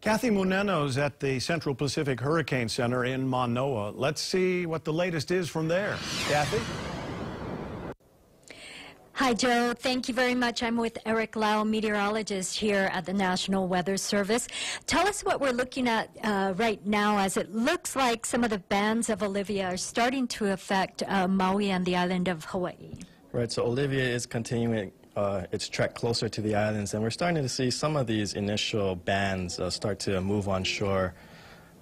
Kathy Muneno's at the Central Pacific Hurricane Center in Manoa. Let's see what the latest is from there. Kathy? Hi, Joe. Thank you very much. I'm with Eric Lau, meteorologist here at the National Weather Service. Tell us what we're looking at right now, as it looks like some of the bands of Olivia are starting to affect Maui and the island of Hawaii. Right, so Olivia is continuing its trek closer to the islands, and we're starting to see some of these initial bands start to move on shore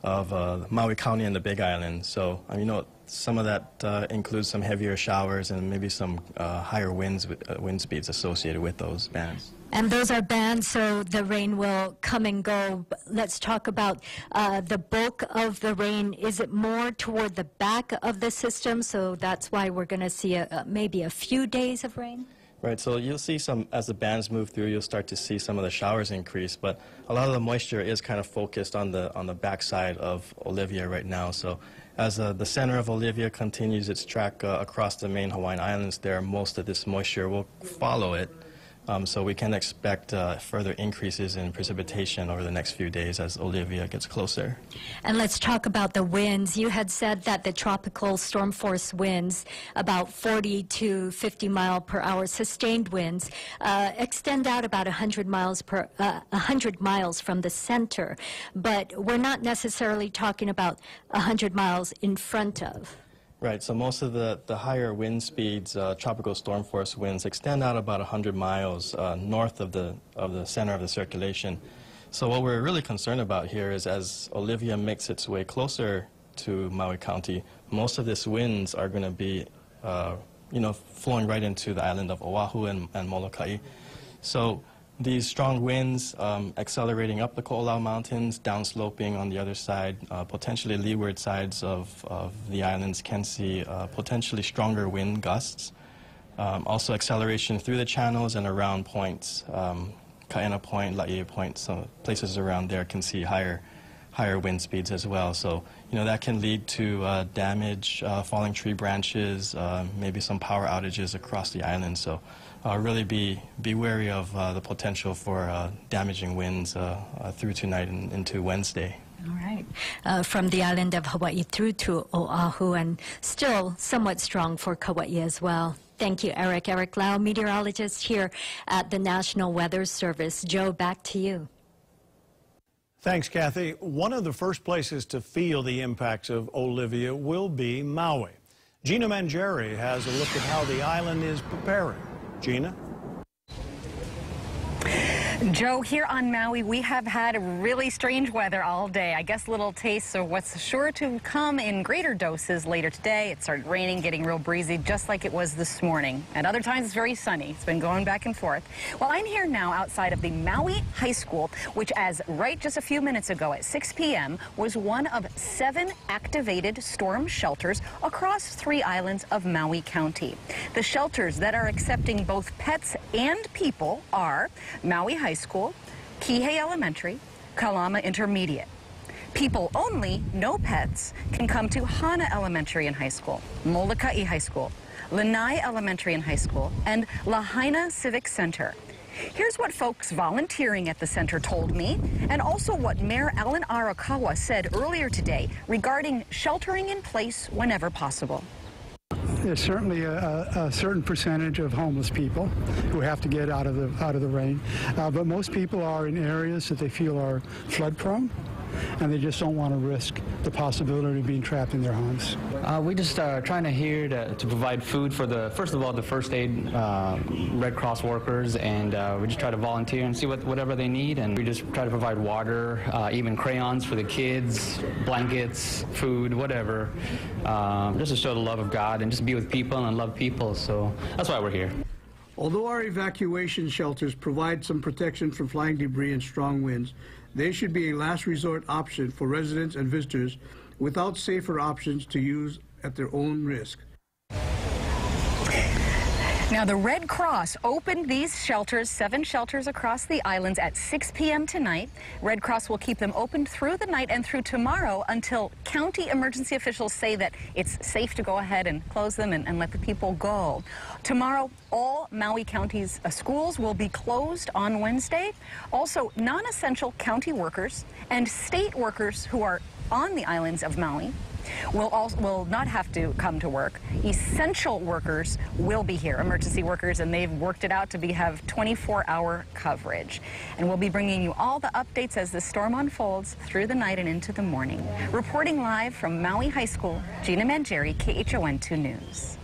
of Maui County and the Big Island. So, you know, some of that includes some heavier showers and maybe some higher winds, wind speeds associated with those bands. And those are bands, so the rain will come and go. Let's talk about the bulk of the rain. Is it more toward the back of the system? So that's why we're going to see maybe a few days of rain? Right, so you'll see some, as the bands move through, you'll start to see some of the showers increase, but a lot of the moisture is kind of focused on the backside of Olivia right now. So as the center of Olivia continues its trek across the main Hawaiian Islands there, most of this moisture will follow it. So we can expect further increases in precipitation over the next few days as Olivia gets closer. And let's talk about the winds. You had said that the tropical storm force winds, about 40 to 50 mile per hour sustained winds, extend out about 100 miles from the center. But we're not necessarily talking about 100 miles in front of. Right, so most of the higher wind speeds, tropical storm force winds, extend out about 100 miles north of the center of the circulation. So what we're really concerned about here is as Olivia makes its way closer to Maui County, most of these winds are going to be, you know, flowing right into the island of Oahu and Molokai. So these strong winds accelerating up the Ko'olau Mountains, downsloping on the other side, potentially leeward sides of the islands can see potentially stronger wind gusts. Also acceleration through the channels and around points. Kaena Point, Laie Point, some places around there can see higher wind speeds as well. So, you know, that can lead to damage, falling tree branches, maybe some power outages across the island. So really be wary of the potential for damaging winds through tonight and into Wednesday. All right. From the island of Hawaii through to Oahu, and still somewhat strong for Kauai as well. Thank you, Eric. Eric Lau, meteorologist here at the National Weather Service. Joe, back to you. Thanks, Kathy. One of the first places to feel the impacts of Olivia will be Maui. Gina Mangieri has a look at how the island is preparing. Gina? Joe, here on Maui, we have had really strange weather all day. I guess little tastes of what's sure to come in greater doses later today. It started raining, getting real breezy, just like it was this morning. At other times, it's very sunny. It's been going back and forth. Well, I'm here now outside of the Maui High School, which as right just a few minutes ago at 6 p.m. was one of 7 activated storm shelters across 3 islands of Maui County. The shelters that are accepting both pets and people are Maui High School, Kihei Elementary, Kalama Intermediate. People only, no pets, can come to Hana Elementary and High School, Molokai High School, Lanai Elementary and High School, and Lahaina Civic Center. Here's what folks volunteering at the center told me, and also what Mayor Alan Arakawa said earlier today regarding sheltering in place whenever possible. There's certainly a certain percentage of homeless people who have to get out of the rain, but most people are in areas that they feel are flood prone, and they just don't want to risk the possibility of being trapped in their homes. We just are trying to provide food for first of all, the first aid Red Cross workers, and we just try to volunteer and see whatever they need, and we just try to provide water, even crayons for the kids, blankets, food, whatever, just to show the love of God and just be with people and love people. So that's why we're here. Although our evacuation shelters provide some protection from flying debris and strong winds, they should be a last resort option for residents and visitors without safer options to use at their own risk. Now, the Red Cross opened these shelters, 7 shelters across the islands, at 6 p.m. tonight. Red Cross will keep them open through the night and through tomorrow until county emergency officials say that it's safe to go ahead and close them and let the people go. Tomorrow, all Maui County's schools will be closed on Wednesday. Also, non-essential county workers and state workers who are on the islands of Maui will not have to come to work. Essential workers will be here, emergency workers, and they've worked it out to have 24-hour coverage. And we'll be bringing you all the updates as the storm unfolds through the night and into the morning. Reporting live from Maui High School, Gina Mangieri, KHON 2 News.